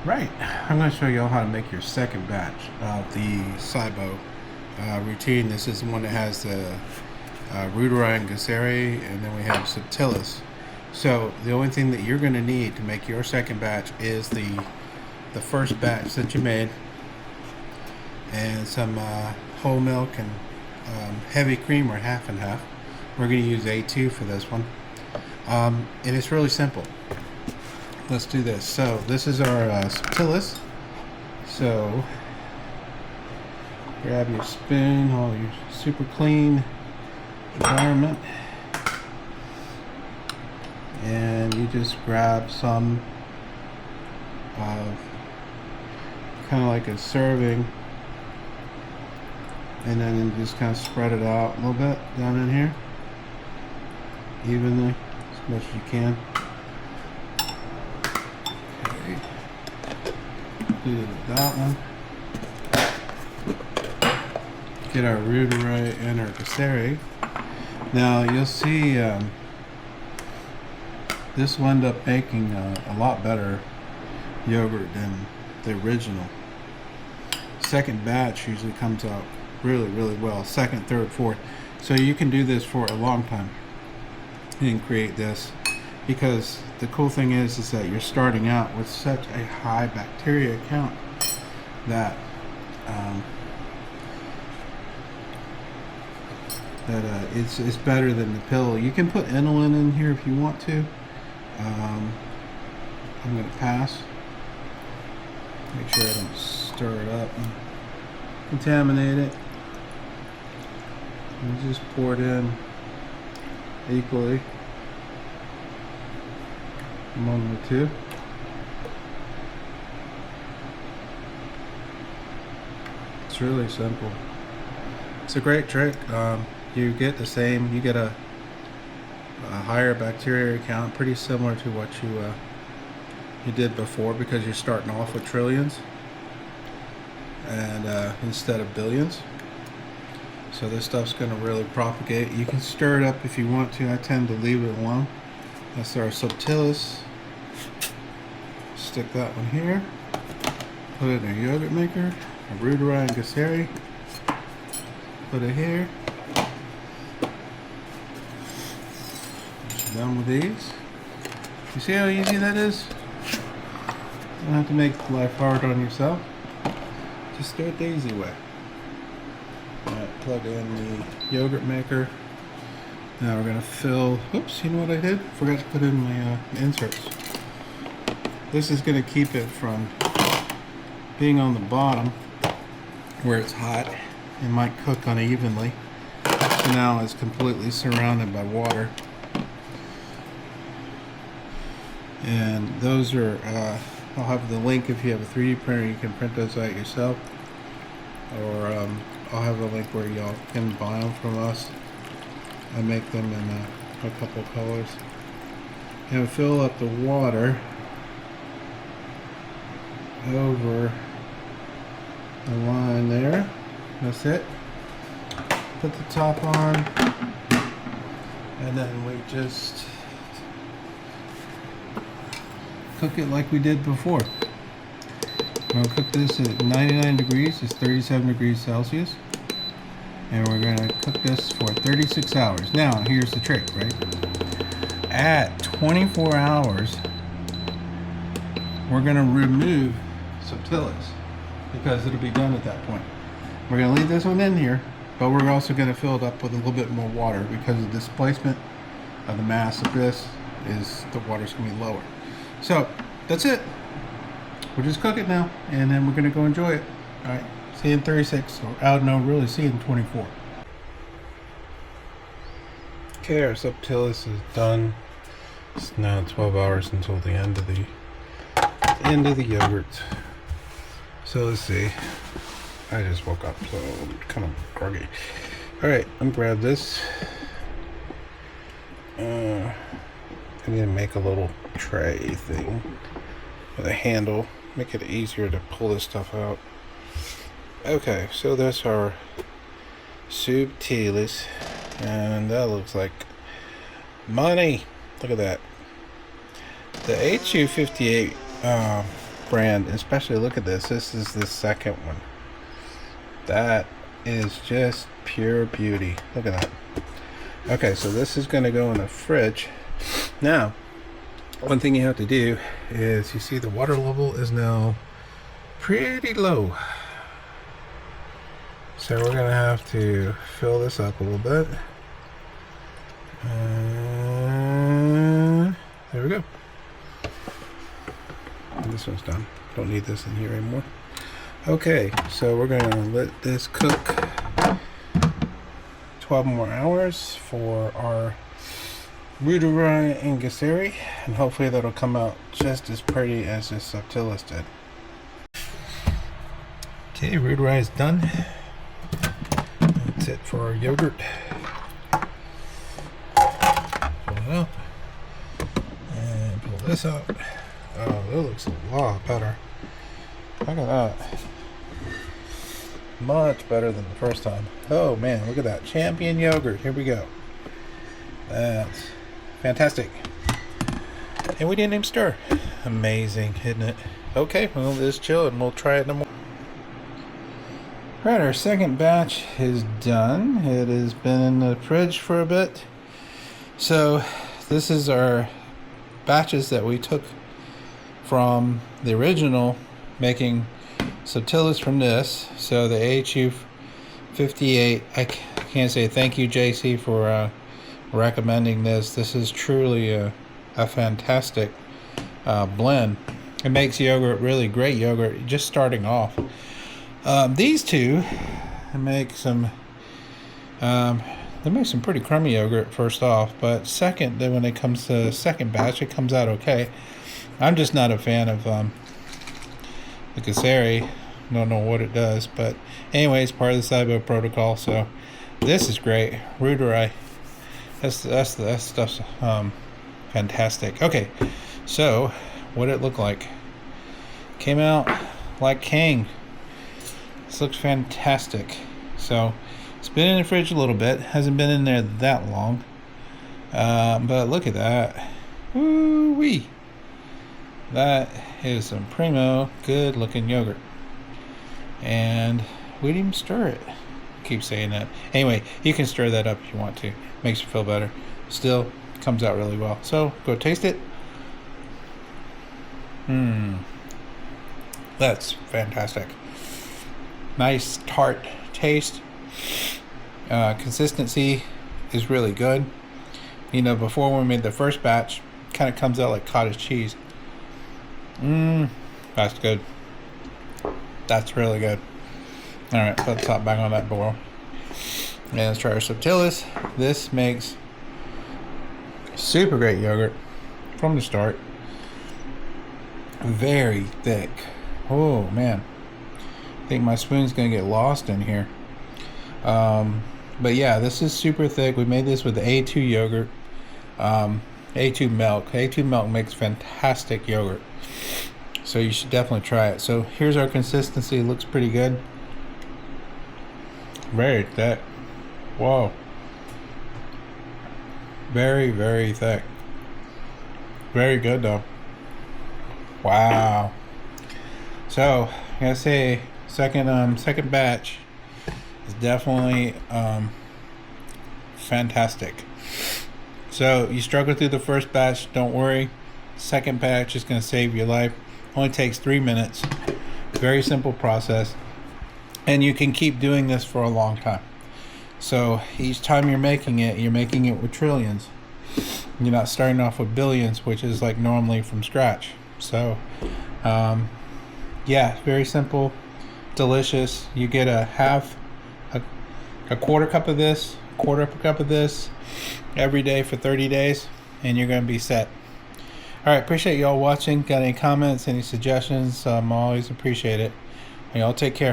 Right, I'm going to show you all how to make your second batch of the SIBO routine. This is the one that has the reuteri and gasseri, and then we have subtilis. So the only thing that you're going to need to make your second batch is the first batch that you made, and some whole milk and heavy cream, or half and half. We're going to use A2 for this one, and it's really simple. Let's do this. So this is our subtilis. So grab your spoon, all your super clean environment, and you just grab some kind of like a serving, and then you just kind of spread it out a little bit down in here evenly as much as you can. Do that one. Get our reuteri and our gasseri. Now you'll see this will end up making a lot better yogurt than the original. Second batch usually comes out really well. Second, third, fourth. So you can do this for a long time and create this, because the cool thing is that you're starting out with such a high bacteria count that it's better than the pill. You can put inulin in here if you want to. I'm going to pass. Make sure I don't stir it up and contaminate it. And just pour it in equally among the two. It's really simple. It's a great trick. You get the same. You get a higher bacteria count, pretty similar to what you did before, because you're starting off with trillions and instead of billions. So this stuff's going to really propagate. You can stir it up if you want to. I tend to leave it alone. That's our subtilis. Stick that one here. Put it in a yogurt maker. A reuteri and gasseri. Put it here. Done with these. You see how easy that is? You don't have to make life hard on yourself. Just do it the easy way. Alright, plug in the yogurt maker. Now we're going to fill, oops, you know what I did? Forgot to put in my inserts. This is going to keep it from being on the bottom where it's hot and might cook unevenly. So now it's completely surrounded by water. And those are, I'll have the link. If you have a 3D printer, you can print those out yourself. Or I'll have a link where y'all can buy them from us. I make them in a couple colors. And fill up the water over the line there. That's it. Put the top on, and then we just cook it like we did before. We'll cook this at 99 degrees. It's 37 degrees Celsius. And we're going to cook this for 36 hours. Now, here's the trick, right? At 24 hours, we're going to remove subtilis, because it'll be done at that point. We're going to leave this one in here, but we're also going to fill it up with a little bit more water, because the displacement of the mass of this is the water's going to be lower. So, that's it. We'll just cook it now, and then we're going to go enjoy it. Alright. See you in 36, or no, really see you in 24. Okay, our subtilis is done. It's now 12 hours until the end of the yogurt. So let's see. I just woke up, so I'm kind of groggy. Alright, I'm gonna grab this. I'm gonna make a little tray thing with a handle. Make it easier to pull this stuff out. Okay, so that's our subtilis, and that looks like money. Look at that. The A258 brand, especially look at this. This is the second one. That is just pure beauty. Look at that. Okay, so this is going to go in the fridge. Now, one thing you have to do is, you see the water level is now pretty low. So we're going to have to fill this up a little bit. There we go. And this one's done. Don't need this in here anymore. Okay, so we're going to let this cook 12 more hours for our reuteri and gasseri, and hopefully that'll come out just as pretty as this subtilis did. Okay, reuteri is done. That's it for our yogurt. Pull it up and pull this out. Oh, that looks a lot better. Look at that. Much better than the first time. Oh man, look at that. Champion yogurt. Here we go. That's fantastic. And we didn't even stir. Amazing, isn't it? Okay, well, this chill and we'll try it no more. Right, our second batch is done. It has been in the fridge for a bit. So this is our batches that we took from the original, making subtilis from this. So the AHU 58, I can't say thank you, JC, for recommending this. This is truly a fantastic blend. It makes yogurt really great yogurt just starting off. These two make some they make some pretty crummy yogurt first off, but second, then when it comes to the second batch, it comes out okay. I'm just not a fan of the gasseri. Don't know what it does, but anyways, part of the SIBO protocol. So this is great. Reuteri, that stuff's fantastic. Okay, so what did it look like? Came out like king. This looks fantastic. So it's been in the fridge a little bit. Hasn't been in there that long, but look at that. Woo wee. That is some primo good looking yogurt, and we didn't even stir it. I keep saying that. Anyway, you can stir that up if you want to. Makes you feel better. Still comes out really well. So go taste it. That's fantastic. Nice tart taste. Consistency is really good. You know, before when we made the first batch, kind of comes out like cottage cheese. That's good. That's really good. Alright, put the top back on that bowl. And let's try our subtilis. This makes super great yogurt from the start. Very thick. Oh man, I think my spoon's gonna get lost in here. But yeah, this is super thick. We made this with A2 yogurt, A2 milk. A2 milk makes fantastic yogurt, so you should definitely try it. So here's our consistency. It looks pretty good. Very thick. Whoa. Very, very thick. Very good though. Wow. So I gotta say, second batch is definitely fantastic. So you struggle through the first batch, don't worry. Second batch is gonna save your life. Only takes 3 minutes. Very simple process, and you can keep doing this for a long time. So each time you're making it with trillions. You're not starting off with billions, which is like normally from scratch. So yeah, very simple, delicious. You get a quarter cup of this, every day for 30 days, and you're gonna be set. All right, appreciate y'all watching. Got any comments, any suggestions? Always appreciate it. Y'all take care.